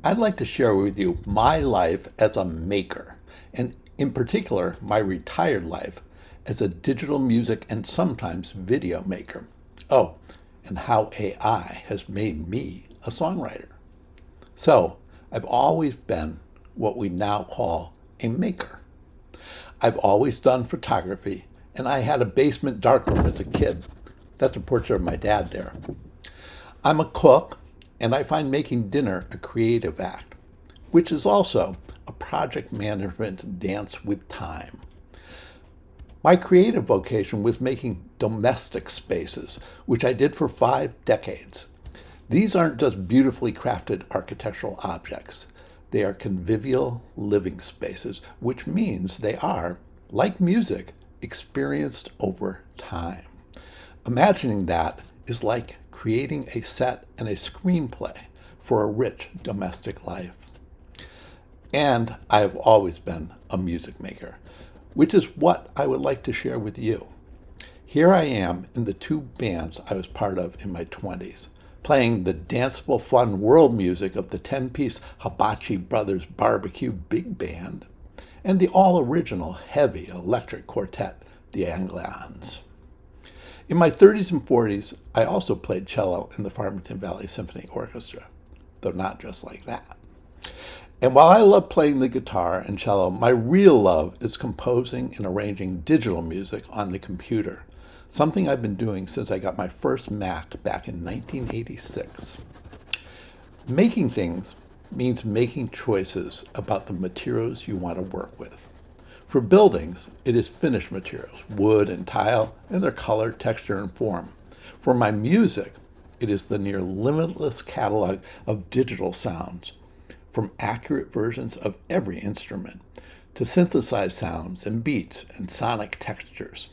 I'd like to share with you my life as a maker, and in particular, my retired life as a digital music and sometimes video maker. Oh, and how AI has made me a songwriter. So, I've always been what we now call a maker. I've always done photography, and I had a basement darkroom as a kid. That's a portrait of my dad there. I'm a cook, and I find making dinner a creative act, which is also a project management dance with time. My creative vocation was making domestic spaces, which I did for 5 decades. These aren't just beautifully crafted architectural objects. They are convivial living spaces, which means they are, like music, experienced over time. Imagining that is like creating a set and a screenplay for a rich domestic life. And I have always been a music maker, which is what I would like to share with you. Here I am in the two bands I was part of in my 20s, playing the danceable, fun world music of the 10-piece Hibachi Brothers Barbecue Big Band and the all-original heavy electric quartet, the Anglans. In my 30s and 40s, I also played cello in the Farmington Valley Symphony Orchestra, though not just like that. And while I love playing the guitar and cello, my real love is composing and arranging digital music on the computer, something I've been doing since I got my first Mac back in 1986. Making things means making choices about the materials you want to work with. For buildings, it is finished materials, wood and tile, and their color, texture, and form. For my music, it is the near limitless catalog of digital sounds, from accurate versions of every instrument to synthesized sounds and beats and sonic textures.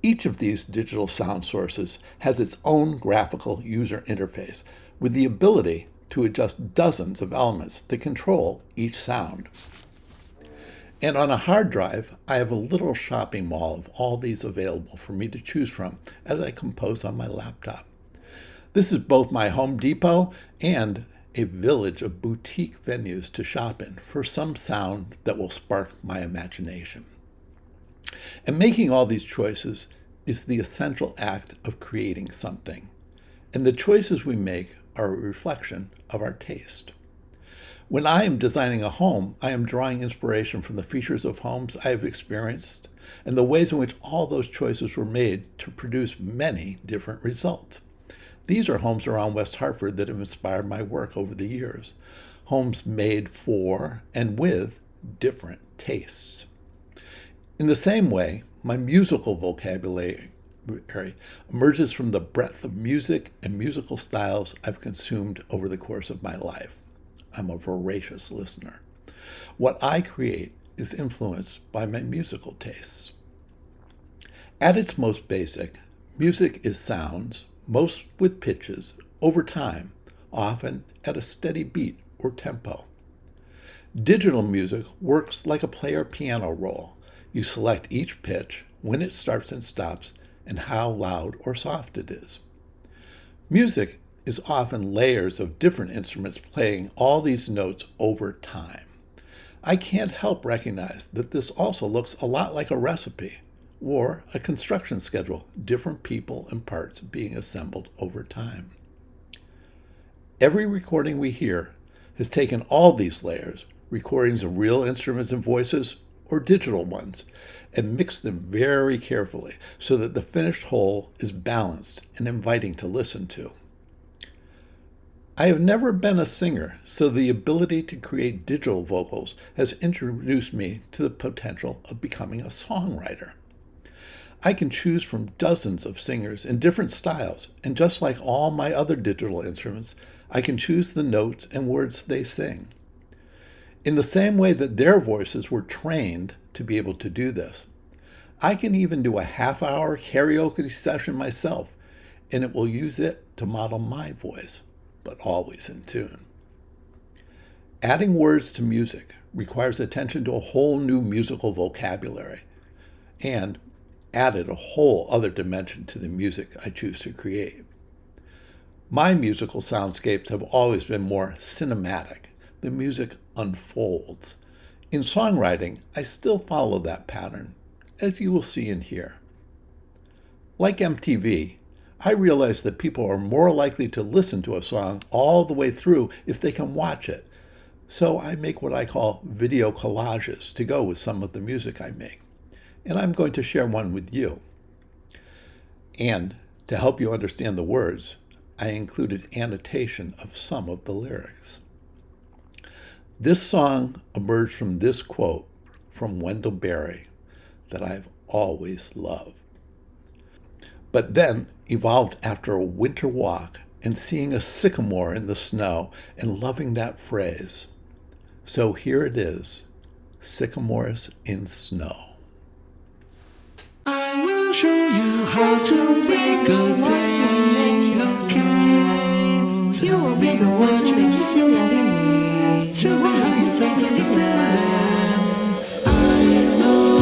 Each of these digital sound sources has its own graphical user interface with the ability to adjust dozens of elements that control each sound. And on a hard drive, I have a little shopping mall of all these available for me to choose from as I compose on my laptop. This is both my Home Depot and a village of boutique venues to shop in for some sound that will spark my imagination. And making all these choices is the essential act of creating something. And the choices we make are a reflection of our taste. When I am designing a home, I am drawing inspiration from the features of homes I have experienced and the ways in which all those choices were made to produce many different results. These are homes around West Hartford that have inspired my work over the years. Homes made for and with different tastes. In the same way, my musical vocabulary emerges from the breadth of music and musical styles I've consumed over the course of my life. I'm a voracious listener. What I create is influenced by my musical tastes. At its most basic, music is sounds, most with pitches, over time, often at a steady beat or tempo. Digital music works like a player piano roll. You select each pitch, when it starts and stops, and how loud or soft it is. Music is often layers of different instruments playing all these notes over time. I can't help recognize that this also looks a lot like a recipe or a construction schedule, different people and parts being assembled over time. Every recording we hear has taken all these layers, recordings of real instruments and voices or digital ones, and mixed them very carefully so that the finished whole is balanced and inviting to listen to. I have never been a singer, so the ability to create digital vocals has introduced me to the potential of becoming a songwriter. I can choose from dozens of singers in different styles, and just like all my other digital instruments, I can choose the notes and words they sing. In the same way that their voices were trained to be able to do this, I can even do a half-hour karaoke session myself, and it will use it to model my voice, but always in tune. Adding words to music requires attention to a whole new musical vocabulary, and added a whole other dimension to the music I choose to create. My musical soundscapes have always been more cinematic. The music unfolds. In songwriting, I still follow that pattern, as you will see and hear. Like MTV, I realize that people are more likely to listen to a song all the way through if they can watch it. So I make what I call video collages to go with some of the music I make. And I'm going to share one with you. And to help you understand the words, I included annotation of some of the lyrics. This song emerged from this quote from Wendell Berry that I've always loved, but then evolved after a winter walk and seeing a sycamore in the snow and loving that phrase. So here it is, Sycamores in Snow. I will show you how to make a day okay. You will be the one to make you feel loving. You will have something to plan. I know.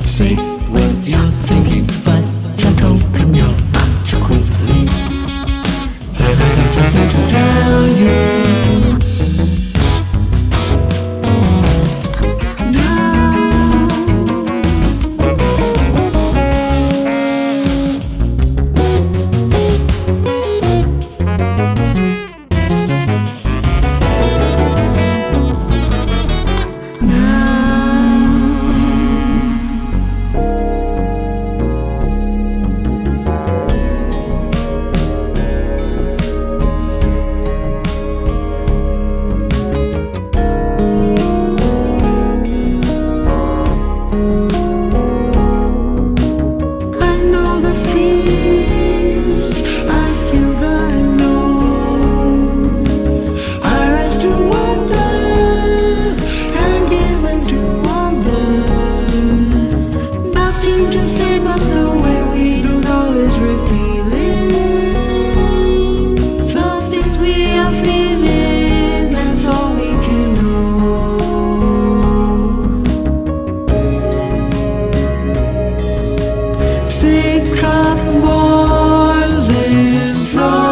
Say what you're thinking, but don't open your mouth too quickly. Then I got something to tell you. Sycamores in snow.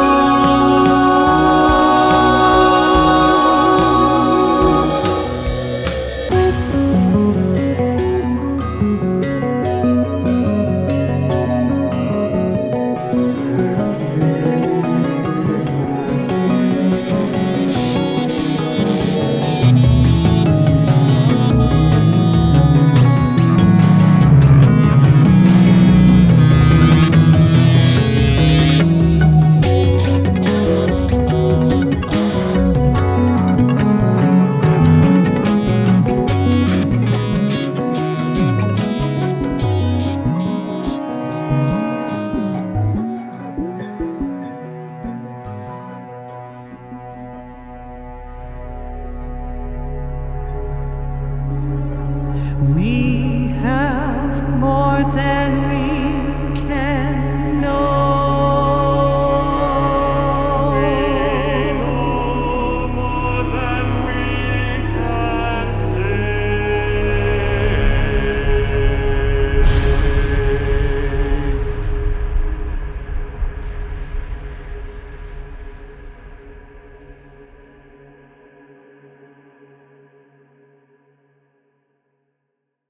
We